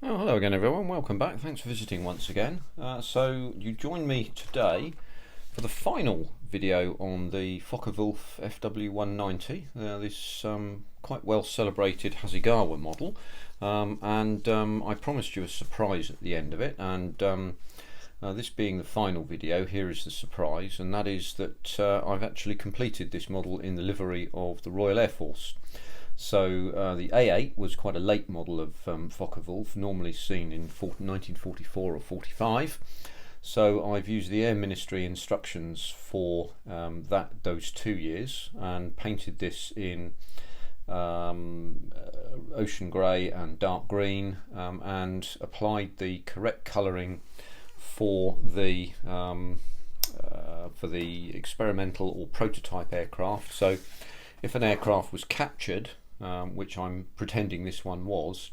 Oh, hello again everyone, welcome back, thanks for visiting once again. So you join me today for the final video on the Fokke Wulf FW190, this quite well celebrated Hasegawa model, and I promised you a surprise at the end of it, and this being the final video, here is the surprise, and that is that I've actually completed this model in the livery of the Royal Air Force. So the A8 was quite a late model of Fokke Wulf, normally seen in 1944 or 45. So I've used the Air Ministry instructions for those 2 years and painted this in ocean grey and dark green, and applied the correct colouring for the experimental or prototype aircraft. So if an aircraft was captured, which I'm pretending this one was,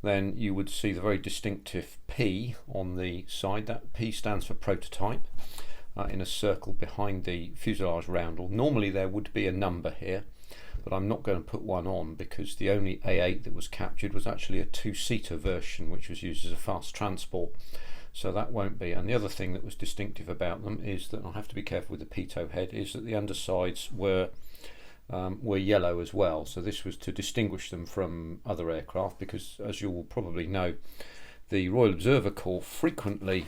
then you would see the very distinctive P on the side. That P stands for prototype, in a circle behind the fuselage roundel. Normally there would be a number here, but I'm not going to put one on because the only A8 that was captured was actually a two-seater version, which was used as a fast transport, so that won't be. And the other thing that was distinctive about them is that, I have to be careful with the pitot head, is that the undersides were yellow as well. So this was to distinguish them from other aircraft, because as you will probably know, the Royal Observer Corps frequently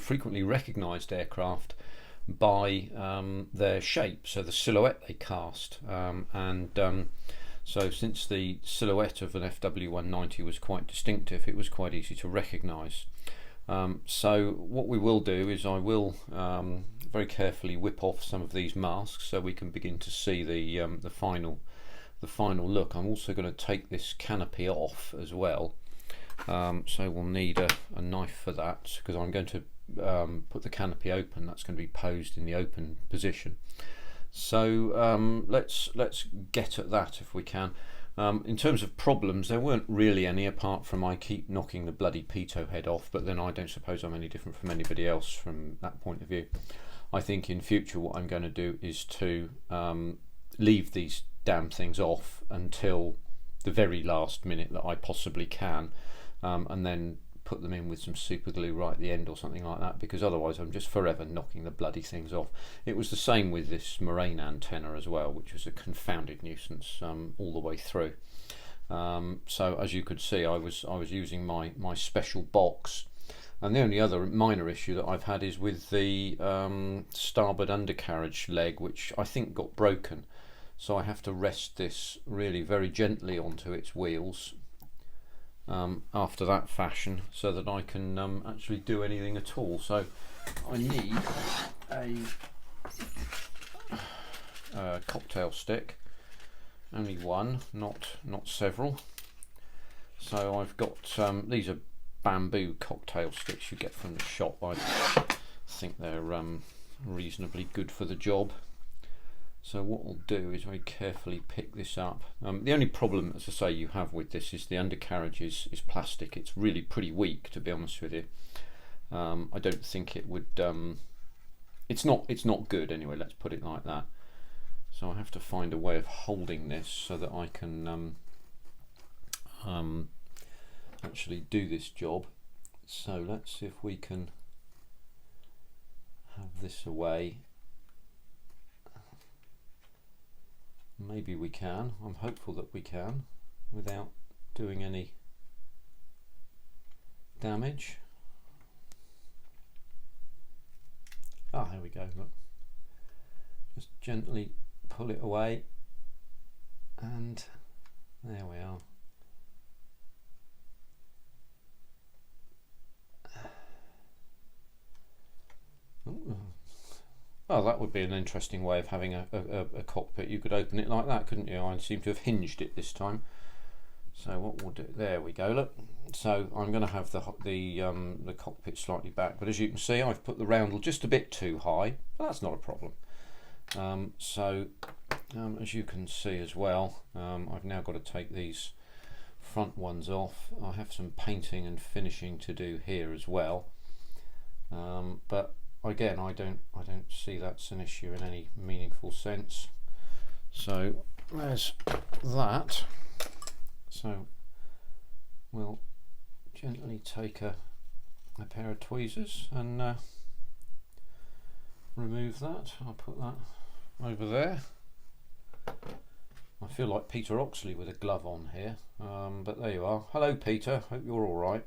frequently recognised aircraft by their shape, so the silhouette they cast, so since the silhouette of an FW190 was quite distinctive, it was quite easy to recognise. So what we will do is I will very carefully whip off some of these masks so we can begin to see the final look. I'm also going to take this canopy off as well, so we'll need a knife for that, because I'm going to put the canopy open. That's going to be posed in the open position. So let's get at that if we can. In terms of problems, there weren't really any, apart from I keep knocking the bloody pitot head off, but then I don't suppose I'm any different from anybody else from that point of view. I think in future what I'm going to do is to leave these damn things off until the very last minute that I possibly can, and then put them in with some super glue right at the end or something like that, because otherwise I'm just forever knocking the bloody things off. It was the same with this moraine antenna as well, which was a confounded nuisance all the way through. So as you could see, I was using my special box, and the only other minor issue that I've had is with the starboard undercarriage leg, which I think got broken, so I have to rest this really very gently onto its wheels after that fashion, so that I can actually do anything at all. So I need a cocktail stick, only one, not several. So I've got these are bamboo cocktail sticks you get from the shop. I think they're reasonably good for the job. So what I'll do is very carefully pick this up. The only problem, as I say, you have with this is the undercarriage is plastic. It's really pretty weak, to be honest with you. I don't think it would. It's not good anyway. Let's put it like that. So I have to find a way of holding this so that I can actually do this job. So let's see if we can have this away. Maybe we can. I'm hopeful that we can, without doing any damage. Ah, here we go, look. Just gently pull it away, and there we are. Ooh. Oh, that would be an interesting way of having a cockpit. You could open it like that, couldn't you? I seem to have hinged it this time. So what we'll do, there we go, look. So I'm going to have the cockpit slightly back, but as you can see, I've put the roundel just a bit too high, but that's not a problem. As you can see as well, I've now got to take these front ones off. I have some painting and finishing to do here as well, but again, I don't see that's an issue in any meaningful sense. So there's that. So we'll gently take a pair of tweezers and remove that. I'll put that over there. I feel like Peter Oxley with a glove on here, but there you are. Hello Peter, hope you're alright.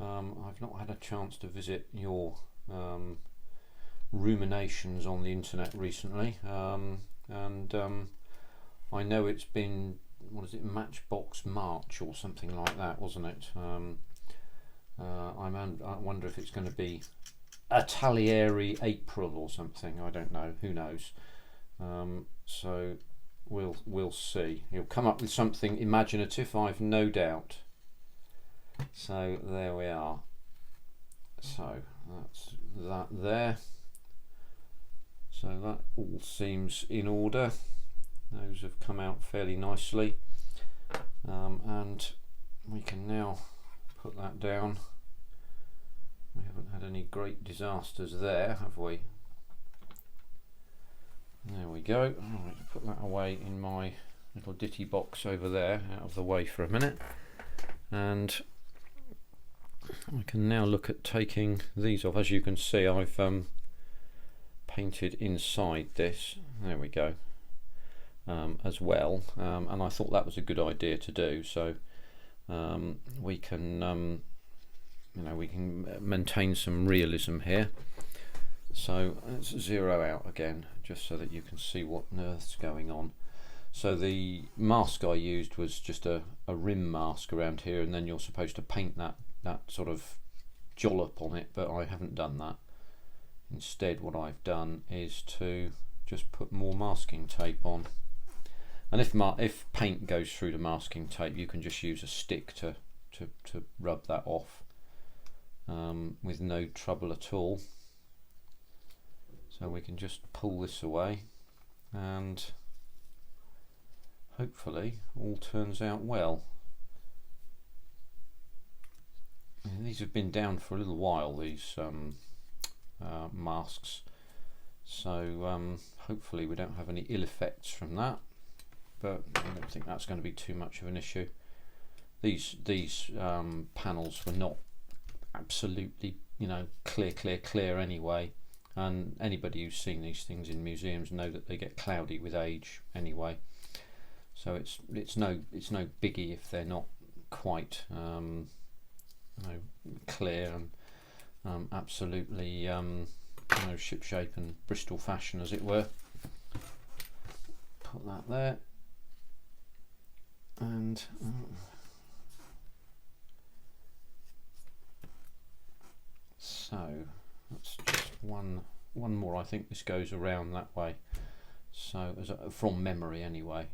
I've not had a chance to visit your ruminations on the internet recently, and I know it's been, what is it, Matchbox March or something like that, wasn't it? I wonder if it's going to be Atalieri April or something. I don't know. Who knows? So we'll see. He'll come up with something imaginative, I've no doubt. So there we are. So that's that there. So that all seems in order. Those have come out fairly nicely, and we can now put that down. We haven't had any great disasters there, have we? There we go. Right, put that away in my little ditty box over there, out of the way for a minute, and I can now look at taking these off. As you can see, I've painted inside this. There we go. As well, and I thought that was a good idea to do. So we can, we can maintain some realism here. So let's zero out again, just so that you can see what on earth's going on. So the mask I used was just a rim mask around here, and then you're supposed to paint that sort of jollop on it, but I haven't done that. Instead, what I've done is to just put more masking tape on. And if paint goes through the masking tape, you can just use a stick to rub that off with no trouble at all. So we can just pull this away, and hopefully all turns out well. And these have been down for a little while, these masks, so hopefully we don't have any ill effects from that, but I don't think that's going to be too much of an issue. These panels were not absolutely, clear anyway, and anybody who's seen these things in museums know that they get cloudy with age anyway. So it's no biggie if they're not quite clear and absolutely ship shape and Bristol fashion, as it were. Put that there, and so that's just one more. I think this goes around that way, so from memory anyway.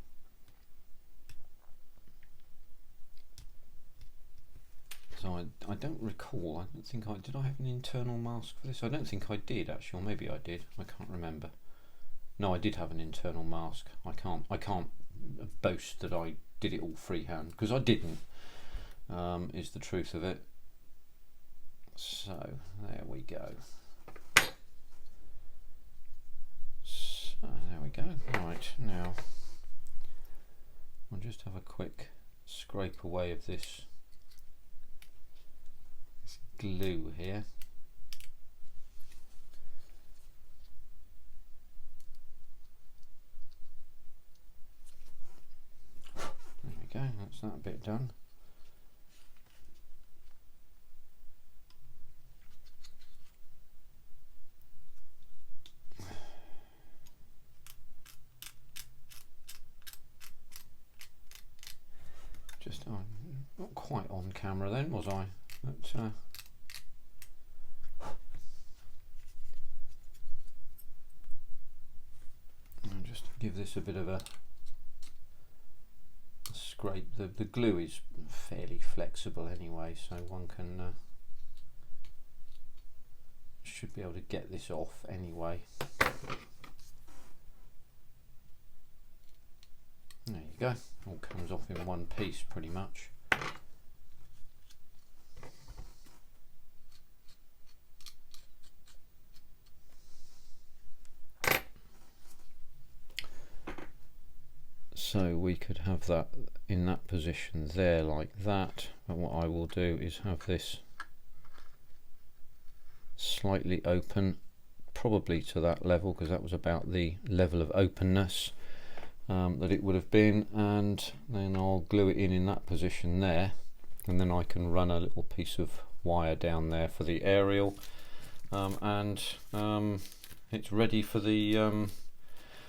So I don't recall. I don't think did I have an internal mask for this? I don't think I did actually, or maybe I did. I can't remember. No, I did have an internal mask. I can't boast that I did it all freehand, because I didn't. Is the truth of it. So there we go. So there we go. Right, now I'll just have a quick scrape away of this glue here. There we go, that's that bit done. Just not quite on camera then, was I? But just to give this a bit of a scrape. The glue is fairly flexible anyway, so one can should be able to get this off anyway. There you go, all comes off in one piece pretty much. So we we could have that in that position there like that, and what I will do is have this slightly open, probably to that level, because that was about the level of openness that it would have been, and then I'll glue it in that position there, and then I can run a little piece of wire down there for the aerial, and it's ready for the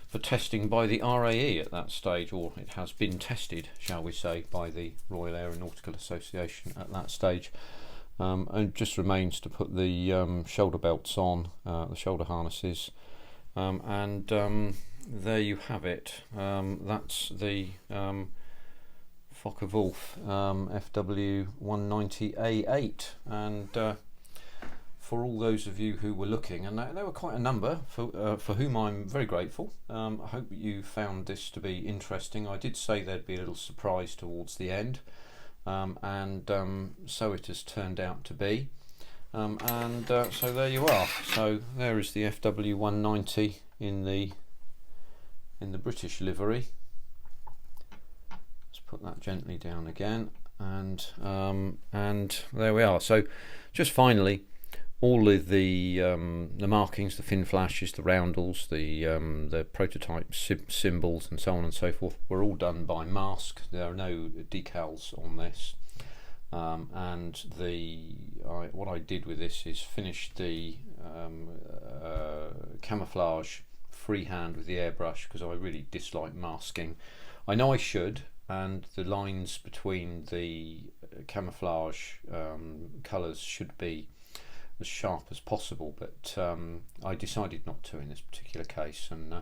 for testing by the RAE at that stage, or it has been tested, shall we say, by the Royal Aeronautical Association at that stage. And just remains to put the shoulder belts on, the shoulder harnesses, and there you have it. That's the Fokke Wulf FW190A8, and for all those of you who were looking, and there were quite a number for whom I'm very grateful. I hope you found this to be interesting. I did say there'd be a little surprise towards the end, and so it has turned out to be. So there you are. So there is the FW190 in the British livery. Let's put that gently down again, and there we are. So just finally, all of the markings, the fin flashes, the roundels, the prototype symbols, and so on and so forth, were all done by mask. There are no decals on this, and what I did with this is finish the camouflage freehand with the airbrush, because I really dislike masking. I know I should, and the lines between the camouflage colours should be as sharp as possible, but I decided not to in this particular case, and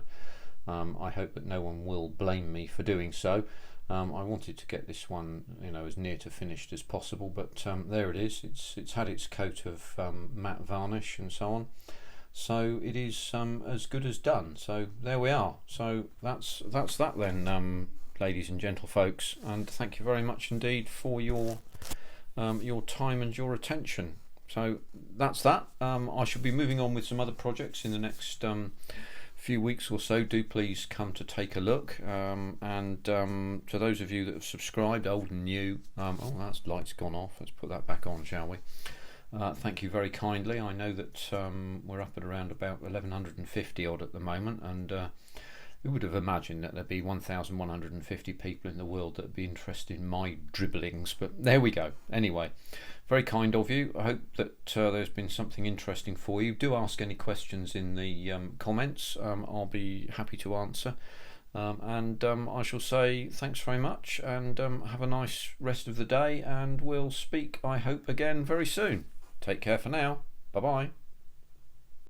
I hope that no one will blame me for doing so. I wanted to get this one, as near to finished as possible, but there it is. It's had its coat of matte varnish and so on, so it is as good as done. So there we are. So that's that then, ladies and gentlefolks, and thank you very much indeed for your time and your attention. So that's that. I shall be moving on with some other projects in the next few weeks or so. Do please come to take a look, and to those of you that have subscribed, old and new, oh, that light's gone off. Let's put that back on, shall we? Thank you very kindly. I know that we're up at around about 1150 odd at the moment, and who would have imagined that there'd be 1,150 people in the world that would be interested in my dribblings, but there we go. Anyway, very kind of you. I hope that there's been something interesting for you. Do ask any questions in the comments. I'll be happy to answer. And I shall say thanks very much, and have a nice rest of the day, and we'll speak, I hope, again very soon. Take care for now. Bye bye.